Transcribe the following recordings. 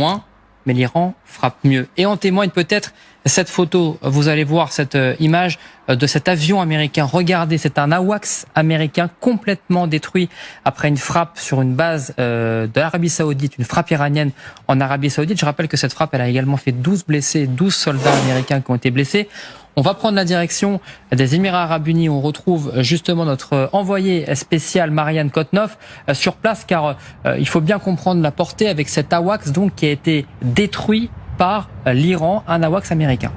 moins, mais l'Iran frappe mieux. Et en témoigne peut-être cette photo. Vous allez voir cette image de cet avion américain. Regardez, c'est un AWACS américain complètement détruit après une frappe sur une base de l'Arabie Saoudite, une frappe iranienne en Arabie Saoudite. Je rappelle que cette frappe, elle a également fait 12 blessés, 12 soldats américains qui ont été blessés. On va prendre la direction des Émirats Arabes Unis. On retrouve justement notre envoyé spécial Marianne Kotnoff sur place, car il faut bien comprendre la portée avec cet AWACS donc qui a été détruit par l'Iran, un AWACS américain.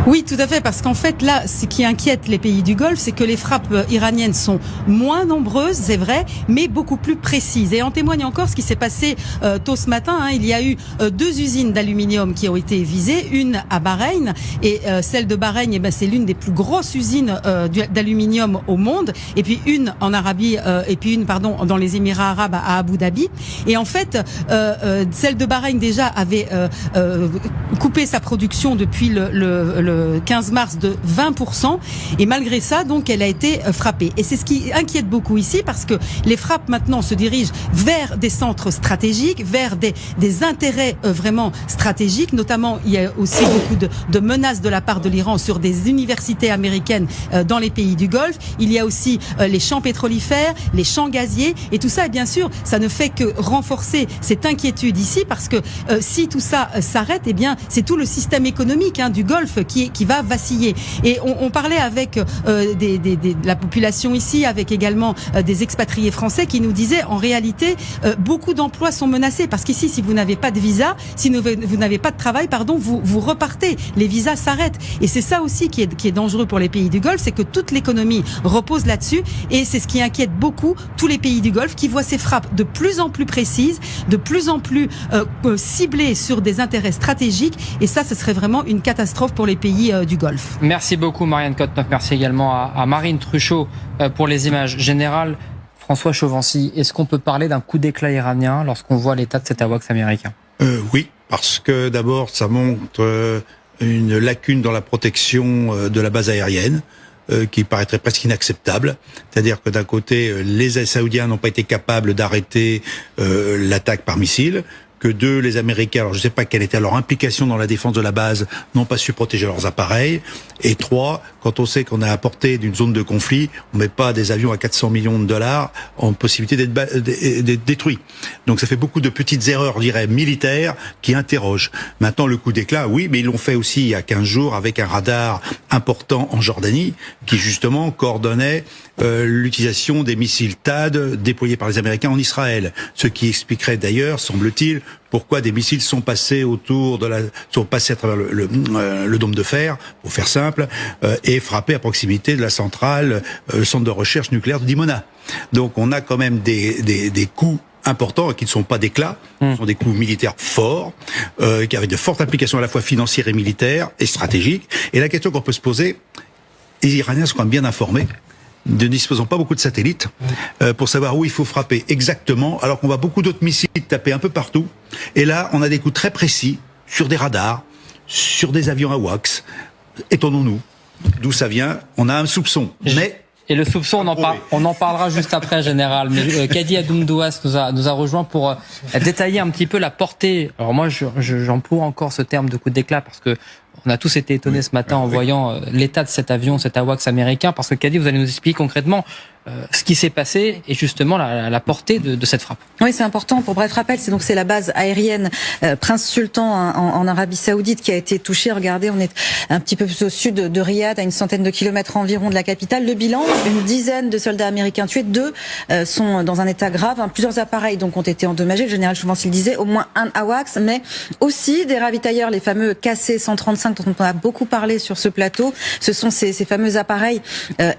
Oui, tout à fait, parce qu'en fait, là, ce qui inquiète les pays du Golfe, c'est que les frappes iraniennes sont moins nombreuses, c'est vrai, mais beaucoup plus précises. Et en témoigne encore ce qui s'est passé tôt ce matin. Il y a eu 2 usines d'aluminium qui ont été visées, une à Bahreïn, et celle de Bahreïn, c'est l'une des plus grosses usines d'aluminium au monde, et puis une en Arabie, et puis une, dans les Émirats Arabes à Abu Dhabi. Et en fait, celle de Bahreïn déjà avait coupé sa production depuis le 15 mars de 20%, et malgré ça, donc, elle a été frappée. Et c'est ce qui inquiète beaucoup ici, parce que les frappes maintenant se dirigent vers des centres stratégiques, vers des intérêts vraiment stratégiques. Notamment, il y a aussi beaucoup de menaces de la part de l'Iran sur des universités américaines dans les pays du Golfe. Il y a aussi les champs pétrolifères, les champs gaziers, et tout ça, et bien sûr, ça ne fait que renforcer cette inquiétude ici, parce que si tout ça s'arrête, eh bien, c'est tout le système économique du Golfe qui va vaciller. Et on parlait avec de la population ici, avec également des expatriés français qui nous disaient, en réalité, beaucoup d'emplois sont menacés, parce qu'ici, si vous n'avez pas de visa, si vous n'avez pas de travail, vous repartez. Les visas s'arrêtent. Et c'est ça aussi qui est dangereux pour les pays du Golfe, c'est que toute l'économie repose là-dessus, et c'est ce qui inquiète beaucoup tous les pays du Golfe, qui voient ces frappes de plus en plus précises, de plus en plus ciblées sur des intérêts stratégiques, et ça, ce serait vraiment une catastrophe pour les pays du Golfe. Merci beaucoup Marianne Kotnoff, merci également à Marine Truchot pour les images. Général François Chauvency, est-ce qu'on peut parler d'un coup d'éclat iranien lorsqu'on voit l'état de cet AWACS américain ? Oui, parce que d'abord ça montre une lacune dans la protection de la base aérienne, qui paraîtrait presque inacceptable. C'est-à-dire que d'un côté, les Saoudiens n'ont pas été capables d'arrêter l'attaque par missile, que 2, les Américains, alors je ne sais pas quelle était leur implication dans la défense de la base, n'ont pas su protéger leurs appareils, et 3, quand on sait qu'on est à portée d'une zone de conflit, on met pas des avions à 400 millions de dollars en possibilité d'être détruits. Donc ça fait beaucoup de petites erreurs, je dirais, militaires, qui interrogent. Maintenant, le coup d'éclat, oui, mais ils l'ont fait aussi il y a 15 jours avec un radar important en Jordanie, qui justement coordonnait l'utilisation des missiles THAAD déployés par les Américains en Israël. Ce qui expliquerait d'ailleurs, semble-t-il, pourquoi des missiles sont passés sont passés à travers le dôme de fer, pour faire simple, et frappés à proximité de la centrale, le centre de recherche nucléaire de Dimona. Donc on a quand même des coups importants qui ne sont pas d'éclat, ce sont des coups militaires forts, qui avaient de fortes implications à la fois financières et militaires et stratégiques. Et la question qu'on peut se poser, les Iraniens sont quand même bien informés, ne disposant pas beaucoup de satellites, pour savoir où il faut frapper exactement, alors qu'on voit beaucoup d'autres missiles taper un peu partout. Et là, on a des coups très précis sur des radars, sur des avions AWACS. Étonnons-nous d'où ça vient. On a un soupçon, mais... Et le soupçon, on en parlera juste après, Général. Mais Kadi Adoumdouas nous a rejoint pour détailler un petit peu la portée. Alors moi, j'emploie encore ce terme de coup d'éclat, parce que on a tous été étonnés ce matin en voyant l'état de cet avion, cet AWACS américain, parce que Kadi, vous allez nous expliquer concrètement ce qui s'est passé et justement la portée de cette frappe. Oui, c'est important. Pour bref rappel, c'est la base aérienne Prince Sultan en Arabie Saoudite qui a été touchée. Regardez, on est un petit peu plus au sud de Riyad, à une centaine de kilomètres environ de la capitale. Le bilan, une dizaine de soldats américains tués, 2 sont dans un état grave. Plusieurs appareils donc ont été endommagés. Le général Chauvency le disait, au moins un AWACS, mais aussi des ravitailleurs, les fameux KC-135 dont on a beaucoup parlé sur ce plateau. Ce sont ces fameux appareils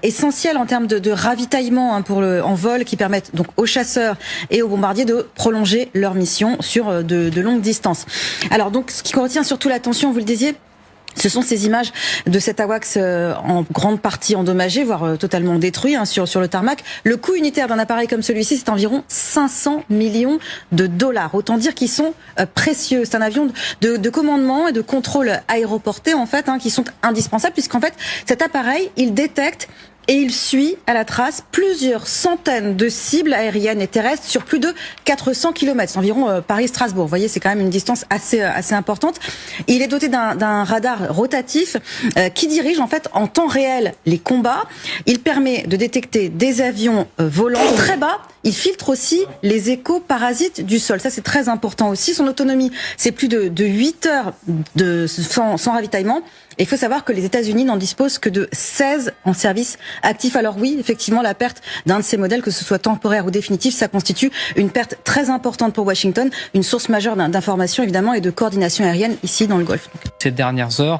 essentiels en termes de ravitaillement en vol, qui permettent donc aux chasseurs et aux bombardiers de prolonger leur mission sur de longues distances. Alors donc, ce qui retient surtout l'attention, vous le disiez, ce sont ces images de cet AWACS en grande partie endommagé, voire totalement détruit sur le tarmac. Le coût unitaire d'un appareil comme celui-ci, c'est environ 500 millions de dollars. Autant dire qu'ils sont précieux. C'est un avion de commandement et de contrôle aéroporté, en fait, qui sont indispensables, puisqu'en fait, cet appareil, il détecte et il suit à la trace plusieurs centaines de cibles aériennes et terrestres sur plus de 400 km, c'est environ Paris-Strasbourg. Vous voyez, c'est quand même une distance assez importante. Il est doté d'un radar rotatif qui dirige en fait en temps réel les combats. Il permet de détecter des avions volant très bas. Il filtre aussi les échos parasites du sol. Ça, c'est très important aussi. Son autonomie, c'est plus de 8 heures sans ravitaillement. Et il faut savoir que les États-Unis n'en disposent que de 16 en service actif. Alors oui, effectivement, la perte d'un de ces modèles, que ce soit temporaire ou définitif, ça constitue une perte très importante pour Washington, une source majeure d'information évidemment et de coordination aérienne ici dans le Golfe. Ces dernières heures,